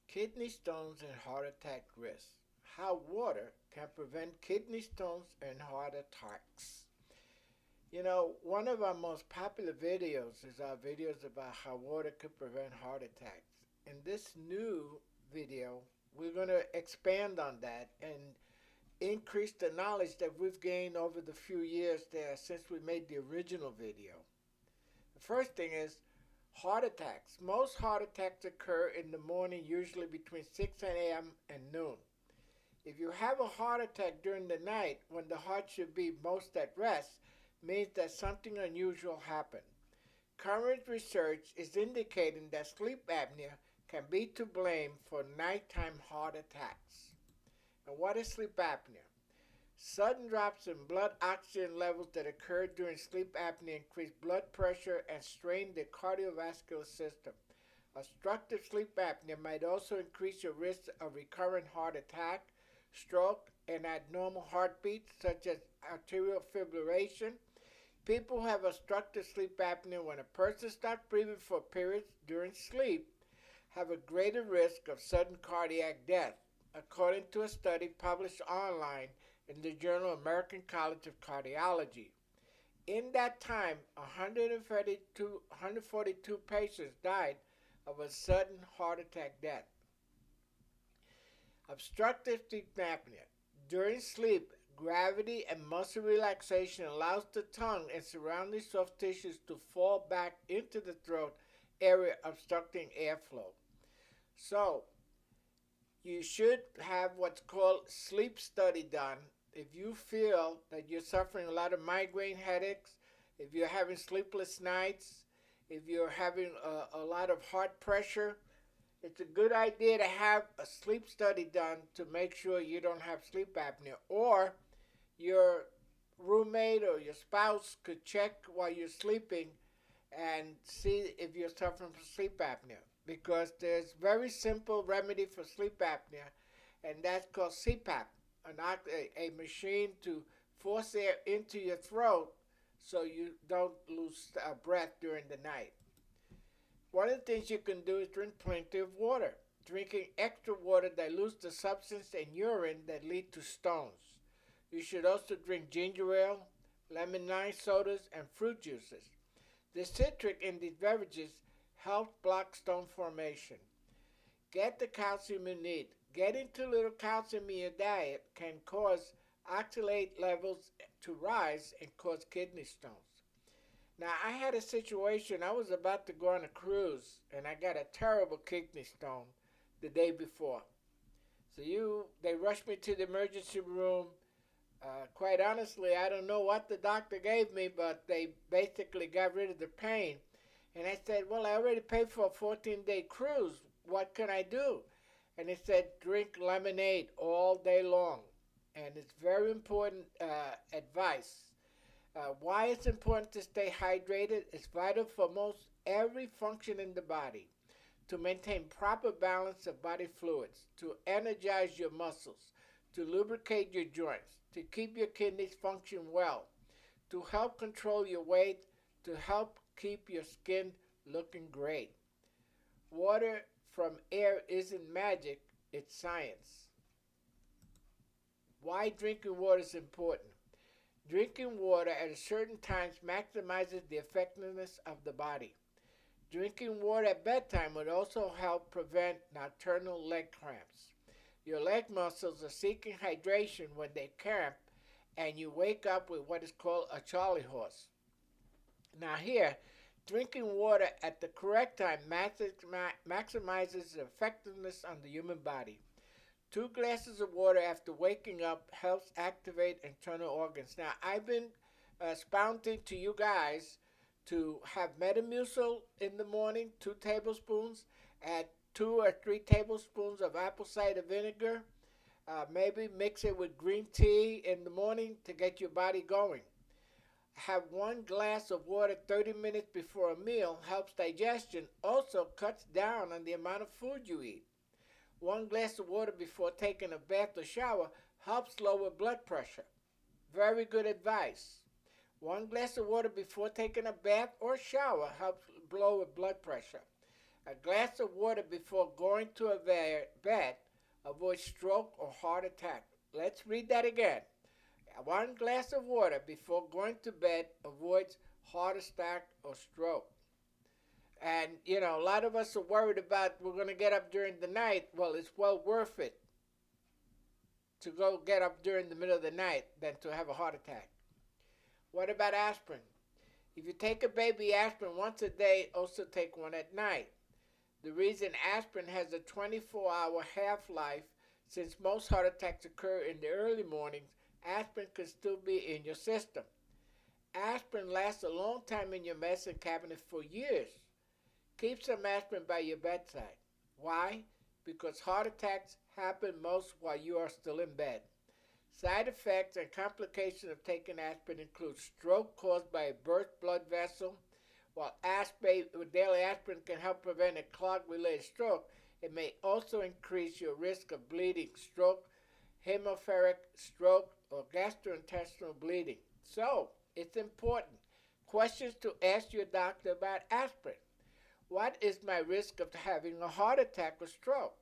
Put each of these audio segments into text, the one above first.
Kidney stones and heart attack risk. How water can prevent kidney stones and heart attacks. One of our most popular videos is our videos about how water could prevent heart attacks. In this new video, we're going to expand on that and increase the knowledge that we've gained over the few years there since we made the original video. The first thing is heart attacks. Most heart attacks occur in the morning, usually between 6 a.m. and noon. If you have a heart attack during the night when the heart should be most at rest, means that something unusual happened. Current research is indicating that sleep apnea can be to blame for nighttime heart attacks. And what is sleep apnea? Sudden drops in blood oxygen levels that occur during sleep apnea increase blood pressure and strain the cardiovascular system. Obstructive sleep apnea might also increase your risk of recurrent heart attack, stroke, and abnormal heartbeats such as atrial fibrillation. People who have obstructive sleep apnea when a person stops breathing for periods during sleep have a greater risk of sudden cardiac death, according to a study published online in the journal American College of Cardiology. In that time, 142 patients died of a sudden heart attack death. Obstructive sleep apnea. During sleep, gravity and muscle relaxation allows the tongue and surrounding soft tissues to fall back into the throat area, obstructing airflow. So, you should have what's called sleep study done if you feel that you're suffering a lot of migraine headaches, if you're having sleepless nights, if you're having a lot of heart pressure. It's a good idea to have a sleep study done to make sure you don't have sleep apnea. Or your roommate or your spouse could check while you're sleeping and see if you're suffering from sleep apnea. Because there's very simple remedy for sleep apnea, and that's called CPAP, a machine to force air into your throat so you don't lose breath during the night. One of the things you can do is drink plenty of water. Drinking extra water dilutes the substance in urine that lead to stones. You should also drink ginger ale, lemon lime sodas, and fruit juices. The citric in these beverages helps block stone formation. Get the calcium you need. Getting too little calcium in your diet can cause oxalate levels to rise and cause kidney stones. Now, I had a situation. I was about to go on a cruise, and I got a terrible kidney stone the day before. They rushed me to the emergency room. Quite honestly, I don't know what the doctor gave me, but they basically got rid of the pain. And I said, well, I already paid for a 14-day cruise. What can I do? And it said, drink lemonade all day long. And it's very important advice. Why it's important to stay hydrated? It's vital for most every function in the body to maintain proper balance of body fluids, to energize your muscles, to lubricate your joints, to keep your kidneys function well, to help control your weight, to help keep your skin looking great. Water from air isn't magic, it's science. Why drinking water is important? Drinking water at certain times maximizes the effectiveness of the body. Drinking water at bedtime would also help prevent nocturnal leg cramps. Your leg muscles are seeking hydration when they cramp, and you wake up with what is called a charley horse. Now here, drinking water at the correct time maximizes the effectiveness on the human body. 2 glasses of water after waking up helps activate internal organs. Now, I've been expounding to you guys to have Metamucil in the morning, 2 tablespoons, add 2 or 3 tablespoons of apple cider vinegar. Maybe mix it with green tea in the morning to get your body going. Have 1 glass of water 30 minutes before a meal, helps digestion, also cuts down on the amount of food you eat. 1 glass of water before taking a bath or shower helps lower blood pressure. Very good advice. 1 glass of water before taking a bath or shower helps lower blood pressure. A glass of water before going to bed avoids stroke or heart attack. Let's read that again. 1 glass of water before going to bed avoids heart attack or stroke. And, a lot of us are worried about we're going to get up during the night. Well, it's well worth it to go get up during the middle of the night than to have a heart attack. What about aspirin? If you take a baby aspirin once a day, also take one at night. The reason aspirin has a 24-hour half-life, since most heart attacks occur in the early mornings, aspirin can still be in your system. Aspirin lasts a long time in your medicine cabinet for years. Keep some aspirin by your bedside. Why? Because heart attacks happen most while you are still in bed. Side effects and complications of taking aspirin include stroke caused by a burst blood vessel. While daily aspirin can help prevent a clot-related stroke, it may also increase your risk of bleeding, stroke, hemophilic stroke, or gastrointestinal bleeding. So, it's important. Questions to ask your doctor about aspirin. What is my risk of having a heart attack or stroke?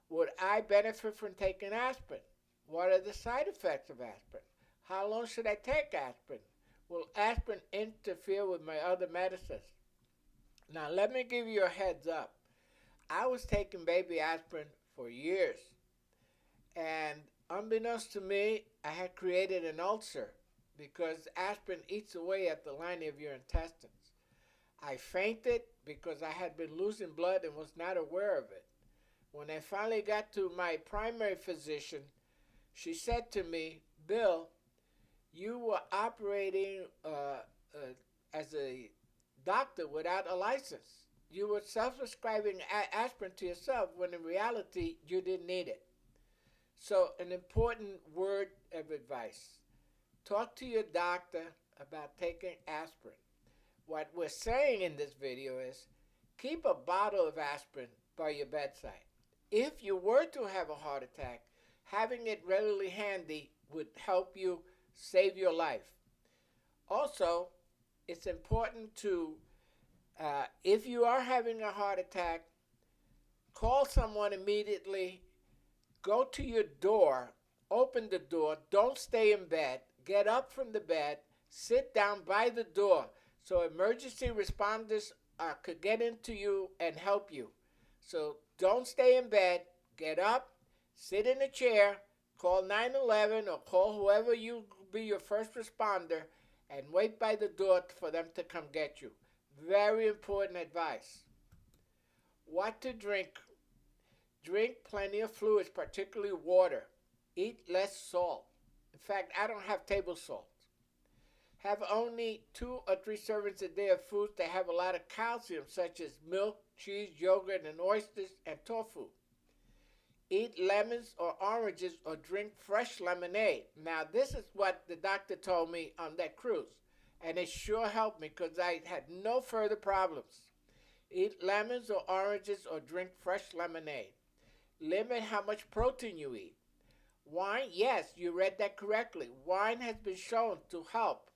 Would I benefit from taking aspirin? What are the side effects of aspirin? How long should I take aspirin? Will aspirin interfere with my other medicines? Now, let me give you a heads up. I was taking baby aspirin for years. And unbeknownst to me, I had created an ulcer because aspirin eats away at the lining of your intestines. I fainted because I had been losing blood and was not aware of it. When I finally got to my primary physician, she said to me, "Bill, you were operating as a doctor without a license. You were self-prescribing aspirin to yourself when in reality you didn't need it." So an important word of advice. Talk to your doctor about taking aspirin. What we're saying in this video is keep a bottle of aspirin by your bedside. If you were to have a heart attack, having it readily handy would help you save your life. Also, it's important to, if you are having a heart attack, call someone immediately, go to your door, open the door, don't stay in bed, get up from the bed, sit down by the door so emergency responders could get into you and help you. So don't stay in bed, get up, sit in a chair, call 911 or call whoever you be your first responder and wait by the door for them to come get you. Very important advice. What to drink. Drink plenty of fluids, particularly water. Eat less salt. In fact, I don't have table salt. Have only 2 or 3 servings a day of foods that have a lot of calcium, such as milk, cheese, yogurt, and oysters, and tofu. Eat lemons or oranges or drink fresh lemonade. Now, this is what the doctor told me on that cruise, and it sure helped me because I had no further problems. Eat lemons or oranges or drink fresh lemonade. Limit how much protein you eat. Wine, yes, you read that correctly. Wine has been shown to help.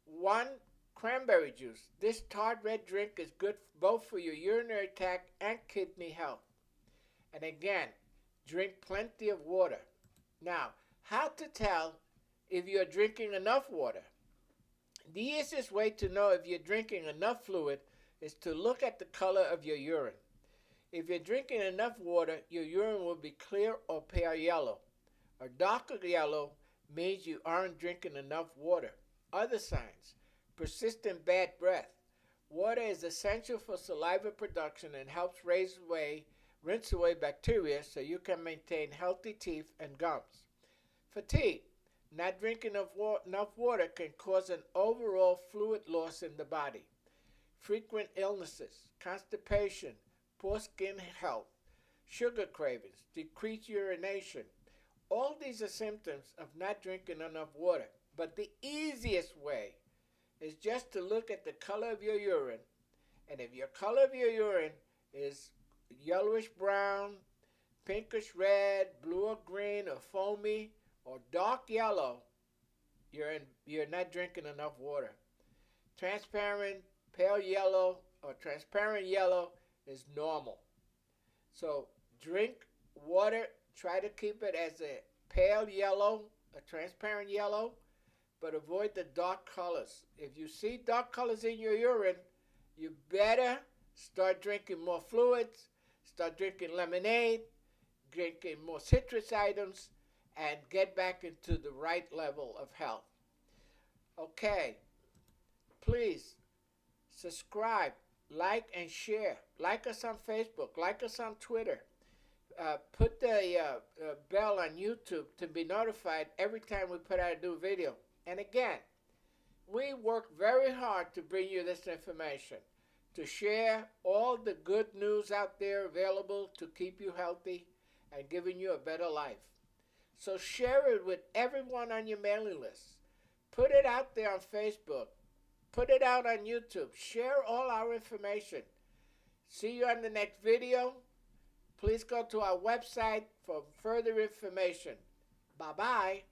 1 cranberry juice. This tart red drink is good both for your urinary tract and kidney health. And again, drink plenty of water. Now, how to tell if you're drinking enough water? The easiest way to know if you're drinking enough fluid is to look at the color of your urine. If you're drinking enough water, your urine will be clear or pale yellow. A darker yellow means you aren't drinking enough water. Other signs: persistent bad breath. Water is essential for saliva production and helps rinse away bacteria so you can maintain healthy teeth and gums. Fatigue. Not drinking enough water can cause an overall fluid loss in the body. Frequent illnesses, constipation, poor skin health, sugar cravings, decreased urination. All these are symptoms of not drinking enough water. But the easiest way is just to look at the color of your urine. And if your color of your urine is yellowish brown, pinkish red, blue or green, or foamy, or dark yellow, you're not drinking enough water. Transparent, pale yellow, or transparent yellow is normal. So drink water. Try to keep it as a pale yellow, a transparent yellow, but avoid the dark colors. If you see dark colors in your urine, you better start drinking more fluids, start drinking lemonade, drinking more citrus items, and get back into the right level of health. Okay, please subscribe, like, and share. Like us on Facebook, like us on Twitter. Put the bell on YouTube to be notified every time we put out a new video. And again, we work very hard to bring you this information, to share all the good news out there available to keep you healthy and giving you a better life. So share it with everyone on your mailing list. Put it out there on Facebook. Put it out on YouTube. Share all our information. See you on the next video. Please go to our website for further information. Bye-bye.